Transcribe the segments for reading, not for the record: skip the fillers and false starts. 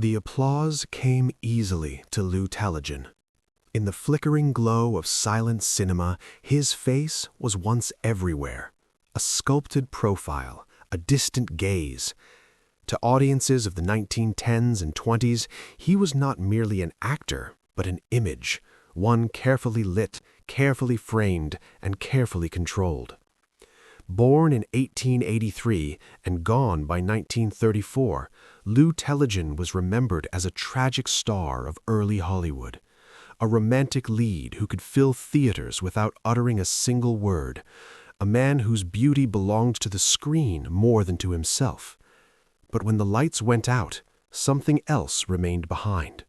The applause came easily to Lou Tellegen. In the flickering glow of silent cinema, his face was once everywhere. A sculpted profile, a distant gaze. To audiences of the 1910s and 20s, he was not merely an actor, but an image, one carefully lit, carefully framed, and carefully controlled. Born in 1883 and gone by 1934, Lou Tellegen was remembered as a tragic star of early Hollywood. A romantic lead who could fill theaters without uttering a single word. A man whose beauty belonged to the screen more than to himself. But when the lights went out, something else remained behind.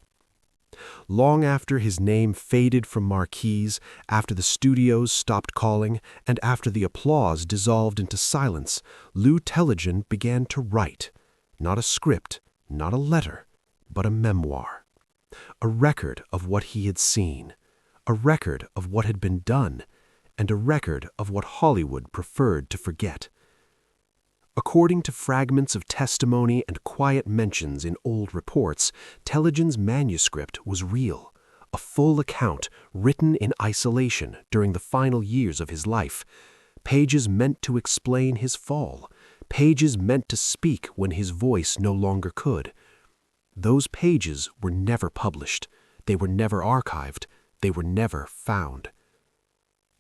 Long after his name faded from marquees, after the studios stopped calling, and after the applause dissolved into silence, Lou Tellegen began to write. Not a script, not a letter, but a memoir. A record of what he had seen, a record of what had been done, and a record of what Hollywood preferred to forget. According to fragments of testimony and quiet mentions in old reports, Tellegen's manuscript was real, a full account written in isolation during the final years of his life, pages meant to explain his fall, pages meant to speak when his voice no longer could. Those pages were never published, they were never archived, they were never found.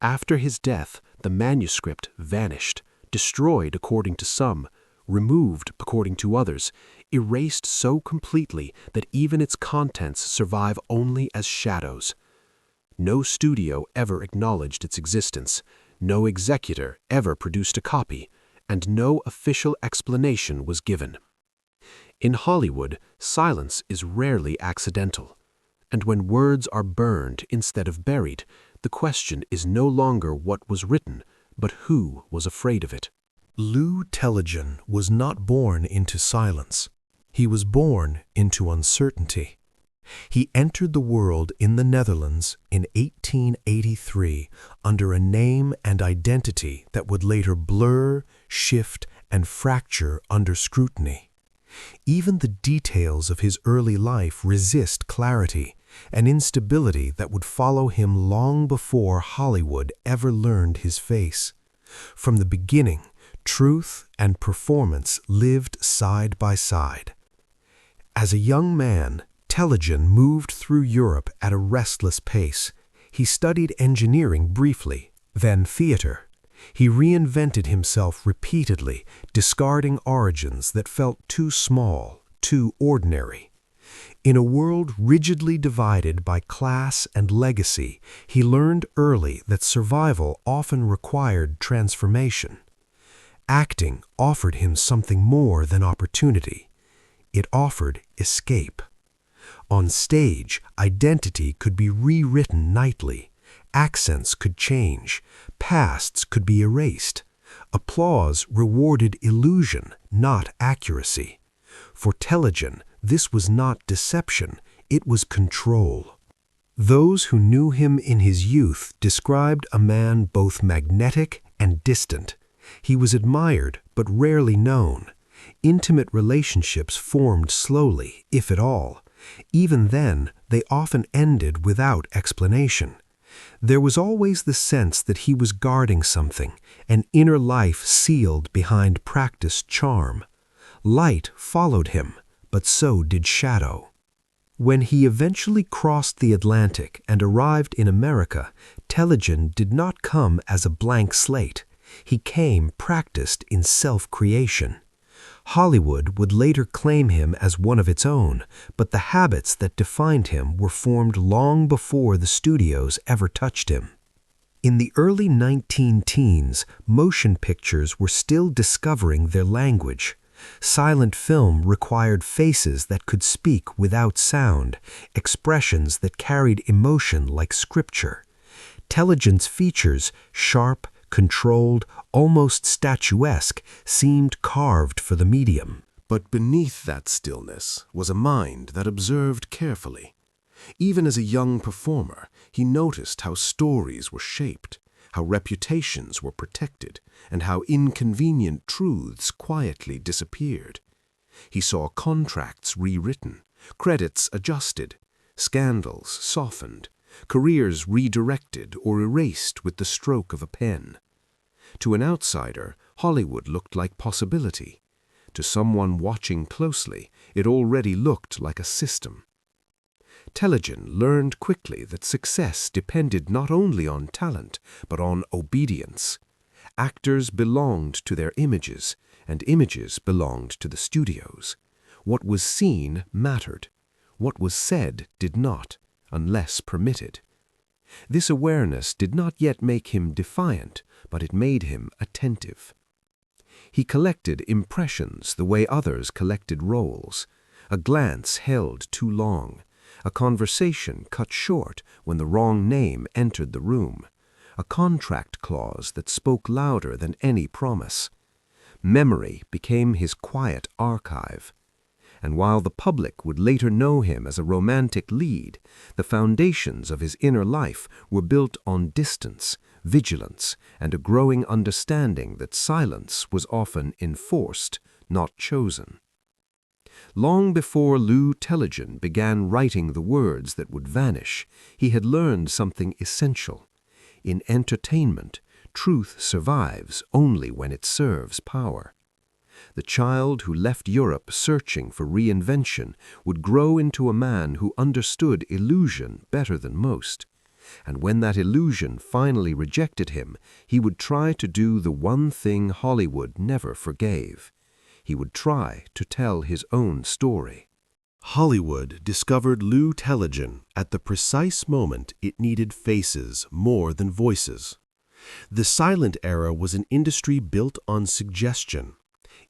After his death, the manuscript vanished. Destroyed according to some, removed according to others, erased so completely that even its contents survive only as shadows. No studio ever acknowledged its existence, no executor ever produced a copy, and no official explanation was given. In Hollywood, silence is rarely accidental, and when words are burned instead of buried, the question is no longer what was written, but who was afraid of it. Lou Tellegen was not born into silence. He was born into uncertainty. He entered the world in the Netherlands in 1883 under a name and identity that would later blur, shift, and fracture under scrutiny. Even the details of his early life resist clarity, an instability that would follow him long before Hollywood ever learned his face. From the beginning, truth and performance lived side by side. As a young man, Tellegen moved through Europe at a restless pace. He studied engineering briefly, then theater. He reinvented himself repeatedly, discarding origins that felt too small, too ordinary. In a world rigidly divided by class and legacy, he learned early that survival often required transformation. Acting offered him something more than opportunity. It offered escape. On stage, identity could be rewritten nightly. Accents could change. Pasts could be erased. Applause rewarded illusion, not accuracy. For Tellegen, this was not deception, it was control. Those who knew him in his youth described a man both magnetic and distant. He was admired, but rarely known. Intimate relationships formed slowly, if at all. Even then, they often ended without explanation. There was always the sense that he was guarding something, an inner life sealed behind practiced charm. Light followed him, but so did shadow. When he eventually crossed the Atlantic and arrived in America, Tellegen did not come as a blank slate. He came practiced in self-creation. Hollywood would later claim him as one of its own, but the habits that defined him were formed long before the studios ever touched him. In the early 19-teens, motion pictures were still discovering their language. Silent film required faces that could speak without sound, expressions that carried emotion like scripture. Tellegen's features, sharp, controlled, almost statuesque, seemed carved for the medium. But beneath that stillness was a mind that observed carefully. Even as a young performer, he noticed how stories were shaped, how reputations were protected, and how inconvenient truths quietly disappeared. He saw contracts rewritten, Credits adjusted, scandals softened, careers redirected or erased with the stroke of a pen. To an outsider, Hollywood looked like possibility. To someone watching closely, it already looked like a system. Tellegen learned quickly that success depended not only on talent, but on obedience. Actors belonged to their images, and images belonged to the studios. What was seen mattered. What was said did not, unless permitted. This awareness did not yet make him defiant, but it made him attentive. He collected impressions the way others collected roles. A glance held too long. A conversation cut short when the wrong name entered the room. A contract clause that spoke louder than any promise. Memory became his quiet archive. And while the public would later know him as a romantic lead, the foundations of his inner life were built on distance, vigilance, and a growing understanding that silence was often enforced, not chosen. Long before Lou Tellegen began writing the words that would vanish, he had learned something essential. In entertainment, truth survives only when it serves power. The child who left Europe searching for reinvention would grow into a man who understood illusion better than most. And when that illusion finally rejected him, he would try to do the one thing Hollywood never forgave. He would try to tell his own story. Hollywood discovered Lou Tellegen at the precise moment it needed faces more than voices. The silent era was an industry built on suggestion.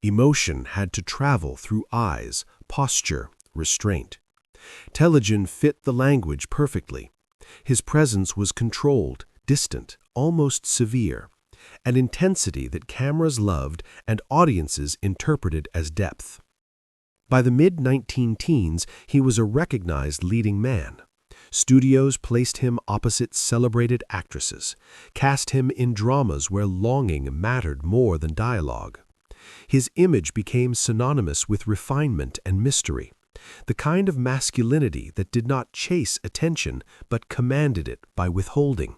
Emotion had to travel through eyes, posture, restraint. Tellegen fit the language perfectly. His presence was controlled, distant, almost severe, an intensity that cameras loved and audiences interpreted as depth. By the mid-19-teens, he was a recognized leading man. Studios placed him opposite celebrated actresses, cast him in dramas where longing mattered more than dialogue. His image became synonymous with refinement and mystery, the kind of masculinity that did not chase attention but commanded it by withholding.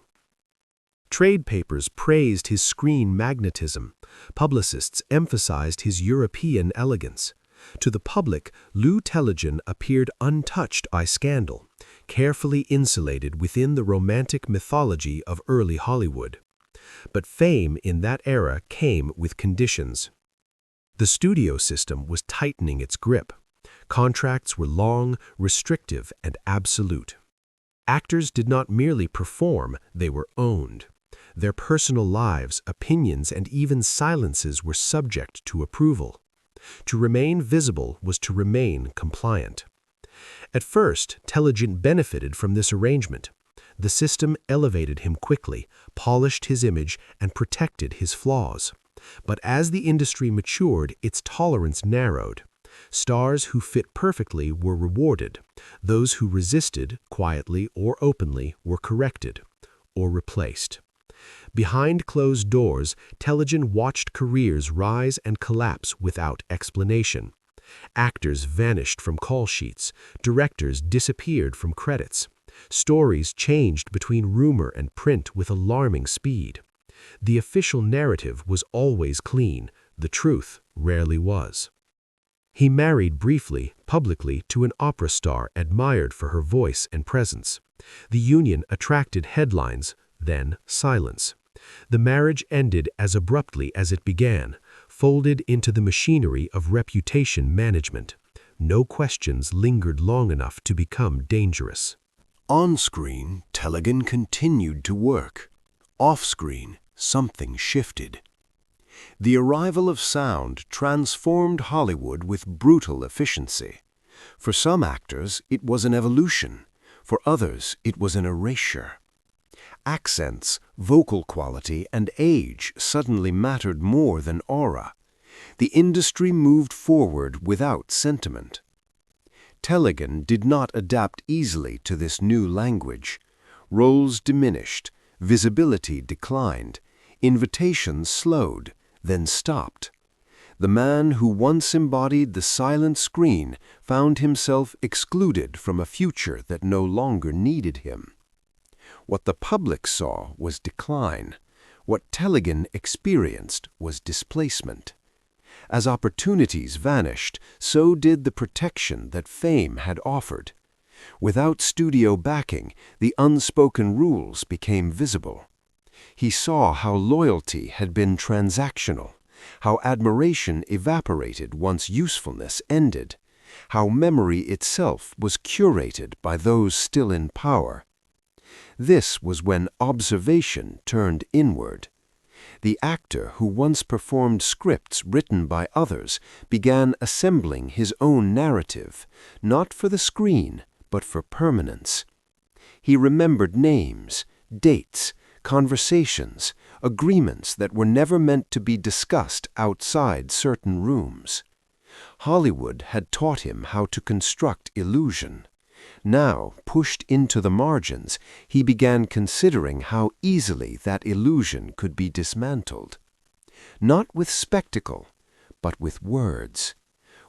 Trade papers praised his screen magnetism. Publicists emphasized his European elegance. To the public, Lou Tellegen appeared untouched by scandal, carefully insulated within the romantic mythology of early Hollywood. But fame in that era came with conditions. The studio system was tightening its grip. Contracts were long, restrictive, and absolute. Actors did not merely perform, they were owned. Their personal lives, opinions, and even silences were subject to approval. To remain visible was to remain compliant. At first, Tellegen benefited from this arrangement. The system elevated him quickly, polished his image, and protected his flaws. But as the industry matured, its tolerance narrowed. Stars who fit perfectly were rewarded. Those who resisted, quietly or openly, were corrected or replaced. Behind closed doors, Tellegen watched careers rise and collapse without explanation. Actors vanished from call sheets. Directors disappeared from credits. Stories changed between rumor and print with alarming speed. The official narrative was always clean. The truth rarely was. He married briefly, publicly, to an opera star admired for her voice and presence. The union attracted headlines, then silence. The marriage ended as abruptly as it began, folded into the machinery of reputation management. No questions lingered long enough to become dangerous. On-screen, Tellegen continued to work. Off-screen, something shifted. The arrival of sound transformed Hollywood with brutal efficiency. For some actors, it was an evolution. For others, it was an erasure. Accents, vocal quality, and age suddenly mattered more than aura. The industry moved forward without sentiment. Tellegen did not adapt easily to this new language. Roles diminished, visibility declined, invitations slowed, then stopped. The man who once embodied the silent screen found himself excluded from a future that no longer needed him. What the public saw was decline. What Tellegen experienced was displacement. As opportunities vanished, so did the protection that fame had offered. Without studio backing, the unspoken rules became visible. He saw how loyalty had been transactional, how admiration evaporated once usefulness ended, how memory itself was curated by those still in power. This was when observation turned inward. The actor who once performed scripts written by others began assembling his own narrative, not for the screen, but for permanence. He remembered names, dates, conversations, agreements that were never meant to be discussed outside certain rooms. Hollywood had taught him how to construct illusion. Now, pushed into the margins, he began considering how easily that illusion could be dismantled. Not with spectacle, but with words.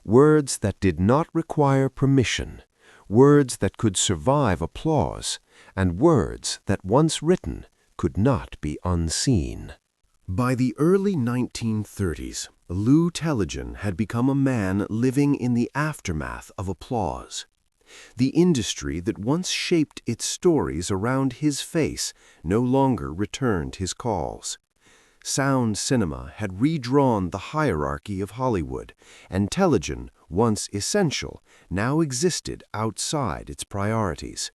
Words that did not require permission, words that could survive applause, and words that, once written, could not be unseen. By the early 1930s, Lou Tellegen had become a man living in the aftermath of applause. The industry that once shaped its stories around his face no longer returned his calls. Sound cinema had redrawn the hierarchy of Hollywood, and Tellegen, once essential, now existed outside its priorities.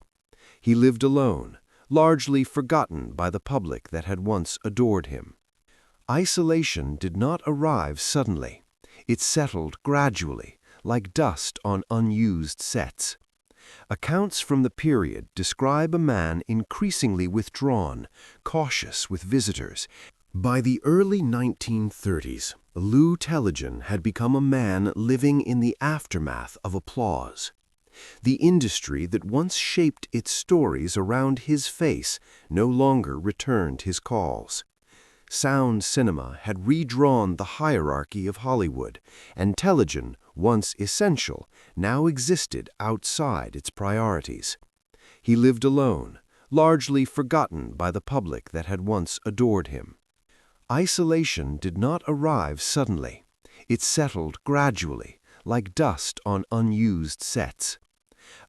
He lived alone, largely forgotten by the public that had once adored him. Isolation did not arrive suddenly. It settled gradually, like dust on unused sets. Accounts from the period describe a man increasingly withdrawn, cautious with visitors. By the early 1930s, Lou Tellegen had become a man living in the aftermath of applause. The industry that once shaped its stories around his face no longer returned his calls. Sound cinema had redrawn the hierarchy of Hollywood, and Tellegen, once essential, now existed outside its priorities. He lived alone, largely forgotten by the public that had once adored him. Isolation did not arrive suddenly. It settled gradually, like dust on unused sets.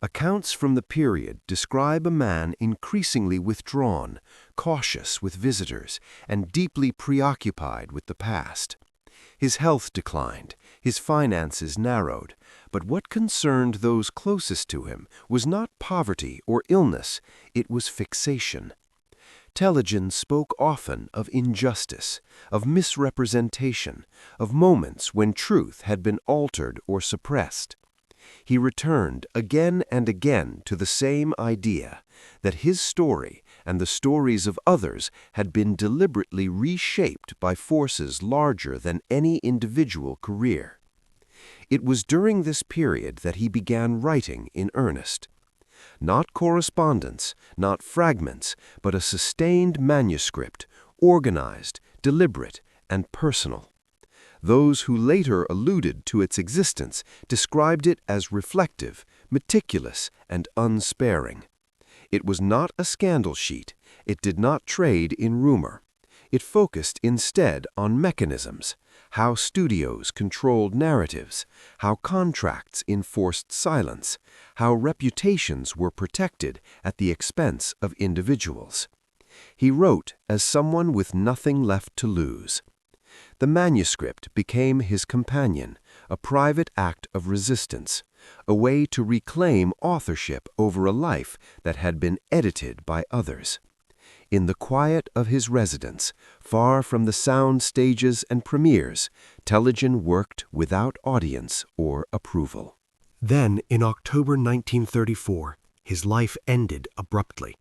Accounts from the period describe a man increasingly withdrawn, cautious with visitors, and deeply preoccupied with the past. His health declined, his finances narrowed, but what concerned those closest to him was not poverty or illness, it was fixation. Tellegen spoke often of injustice, of misrepresentation, of moments when truth had been altered or suppressed. He returned again and again to the same idea, that his story and the stories of others had been deliberately reshaped by forces larger than any individual career. It was during this period that he began writing in earnest. Not correspondence, not fragments, but a sustained manuscript, organized, deliberate, and personal. Those who later alluded to its existence described it as reflective, meticulous, and unsparing. It was not a scandal sheet. It did not trade in rumor. It focused instead on mechanisms, how studios controlled narratives, how contracts enforced silence, how reputations were protected at the expense of individuals. He wrote as someone with nothing left to lose. The manuscript became his companion, a private act of resistance, a way to reclaim authorship over a life that had been edited by others. In the quiet of his residence, far from the sound stages and premieres, Tellegen worked without audience or approval. Then, in October 1934, his life ended abruptly.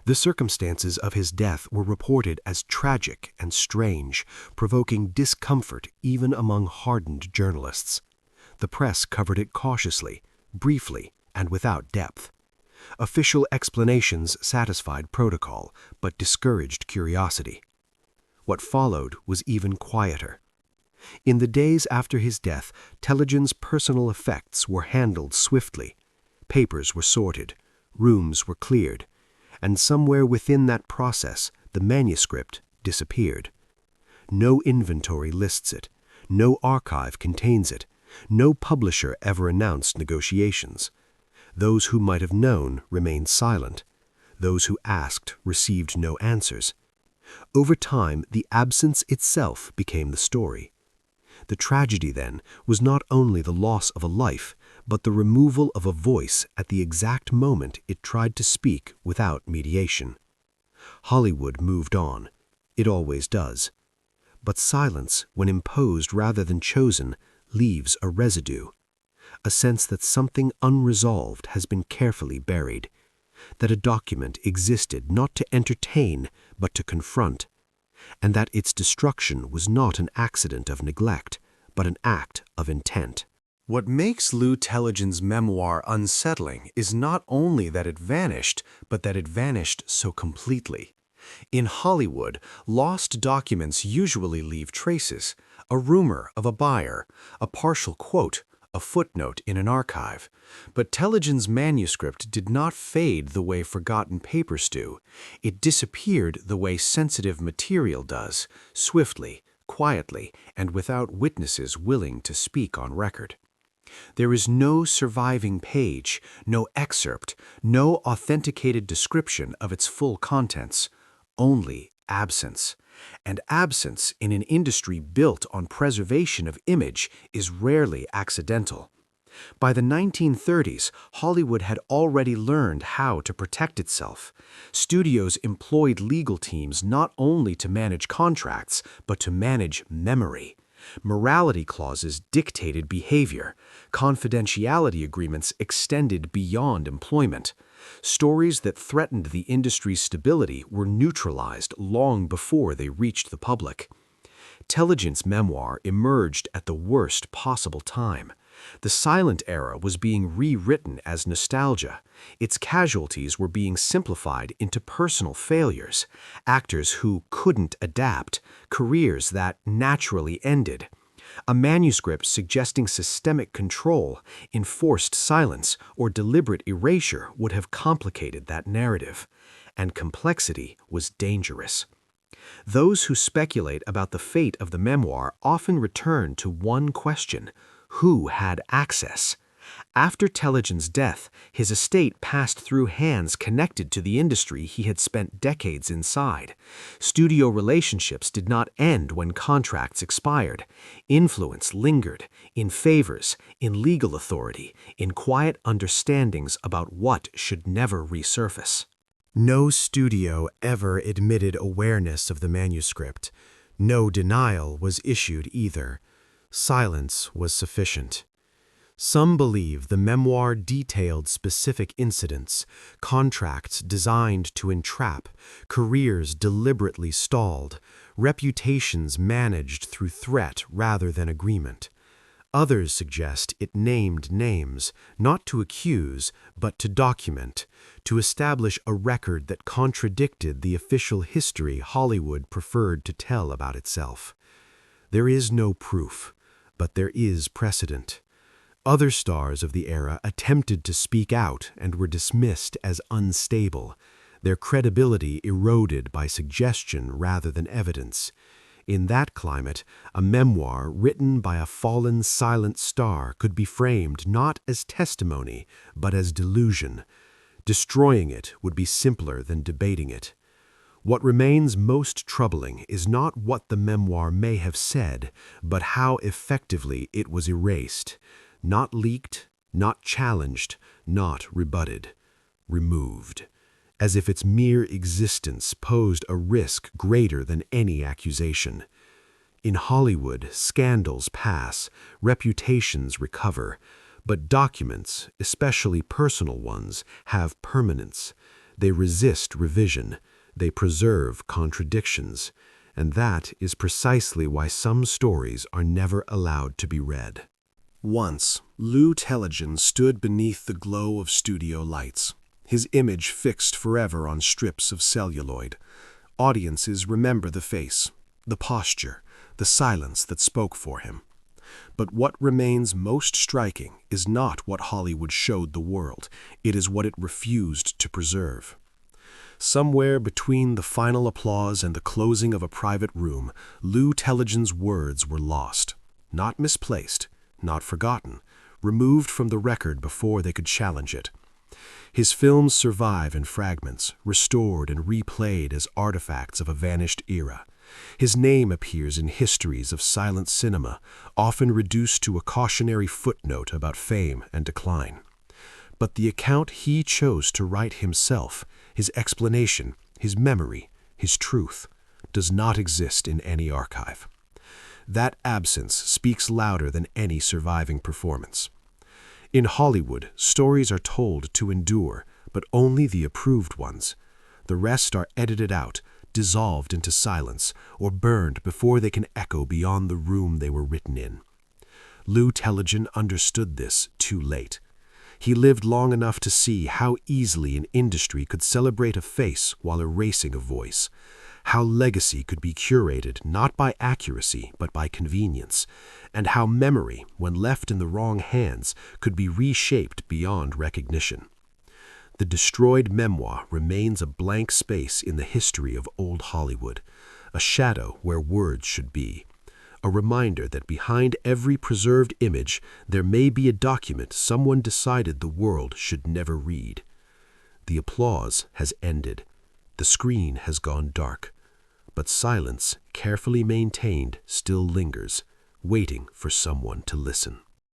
The circumstances of his death were reported as tragic and strange, provoking discomfort even among hardened journalists. The press covered it cautiously, briefly, and without depth. Official explanations satisfied protocol, but discouraged curiosity. What followed was even quieter. In the days after his death, Tellegen's personal effects were handled swiftly. Papers were sorted, rooms were cleared, and somewhere within that process, the manuscript disappeared. No inventory lists it, no archive contains it, no publisher ever announced negotiations. Those who might have known remained silent. Those who asked received no answers. Over time, the absence itself became the story. The tragedy, then, was not only the loss of a life, but the removal of a voice at the exact moment it tried to speak without mediation. Hollywood moved on. It always does. But silence, when imposed rather than chosen, leaves a residue, a sense that something unresolved has been carefully buried, that a document existed not to entertain but to confront, and that its destruction was not an accident of neglect, but an act of intent. What makes Lou Tellegen's memoir unsettling is not only that it vanished, but that it vanished so completely. In Hollywood, lost documents usually leave traces: a rumor of a buyer, a partial quote, a footnote in an archive. But Tellegen's manuscript did not fade the way forgotten papers do. It disappeared the way sensitive material does, swiftly, quietly, and without witnesses willing to speak on record. There is no surviving page, no excerpt, no authenticated description of its full contents, only absence. And absence in an industry built on preservation of image is rarely accidental. By the 1930s, Hollywood had already learned how to protect itself. Studios employed legal teams not only to manage contracts, but to manage memory. Morality clauses dictated behavior. Confidentiality agreements extended beyond employment. Stories that threatened the industry's stability were neutralized long before they reached the public. Tellegen's memoir emerged at the worst possible time. The silent era was being rewritten as nostalgia. Its casualties were being simplified into personal failures, actors who couldn't adapt, careers that naturally ended. A manuscript suggesting systemic control, enforced silence, or deliberate erasure would have complicated that narrative. And complexity was dangerous. Those who speculate about the fate of the memoir often return to one question: who had access? After Tellegen's death, his estate passed through hands connected to the industry he had spent decades inside. Studio relationships did not end when contracts expired. Influence lingered, in favors, in legal authority, in quiet understandings about what should never resurface. No studio ever admitted awareness of the manuscript. No denial was issued either. Silence was sufficient. Some believe the memoir detailed specific incidents, contracts designed to entrap, careers deliberately stalled, reputations managed through threat rather than agreement. Others suggest it named names, not to accuse, but to document, to establish a record that contradicted the official history Hollywood preferred to tell about itself. There is no proof, but there is precedent. Other stars of the era attempted to speak out and were dismissed as unstable, their credibility eroded by suggestion rather than evidence. In that climate, a memoir written by a fallen silent star could be framed not as testimony, but as delusion. Destroying it would be simpler than debating it. What remains most troubling is not what the memoir may have said, but how effectively it was erased. Not leaked, not challenged, not rebutted. Removed. As if its mere existence posed a risk greater than any accusation. In Hollywood, scandals pass, reputations recover, but documents, especially personal ones, have permanence. They resist revision. They preserve contradictions. And that is precisely why some stories are never allowed to be read. Once, Lou Tellegen stood beneath the glow of studio lights, his image fixed forever on strips of celluloid. Audiences remember the face, the posture, the silence that spoke for him. But what remains most striking is not what Hollywood showed the world, it is what it refused to preserve. Somewhere between the final applause and the closing of a private room, Lou Tellegen's words were lost. Not misplaced, not forgotten, removed from the record before they could challenge it. His films survive in fragments, restored and replayed as artifacts of a vanished era. His name appears in histories of silent cinema, often reduced to a cautionary footnote about fame and decline. But the account he chose to write himself, his explanation, his memory, his truth, does not exist in any archive. That absence speaks louder than any surviving performance. In Hollywood, stories are told to endure, but only the approved ones. The rest are edited out, dissolved into silence, or burned before they can echo beyond the room they were written in. Lou Tellegen understood this too late. He lived long enough to see how easily an industry could celebrate a face while erasing a voice, how legacy could be curated not by accuracy but by convenience, and how memory, when left in the wrong hands, could be reshaped beyond recognition. The destroyed memoir remains a blank space in the history of old Hollywood, a shadow where words should be, a reminder that behind every preserved image there may be a document someone decided the world should never read. The applause has ended. The screen has gone dark. But silence, carefully maintained, still lingers, waiting for someone to listen.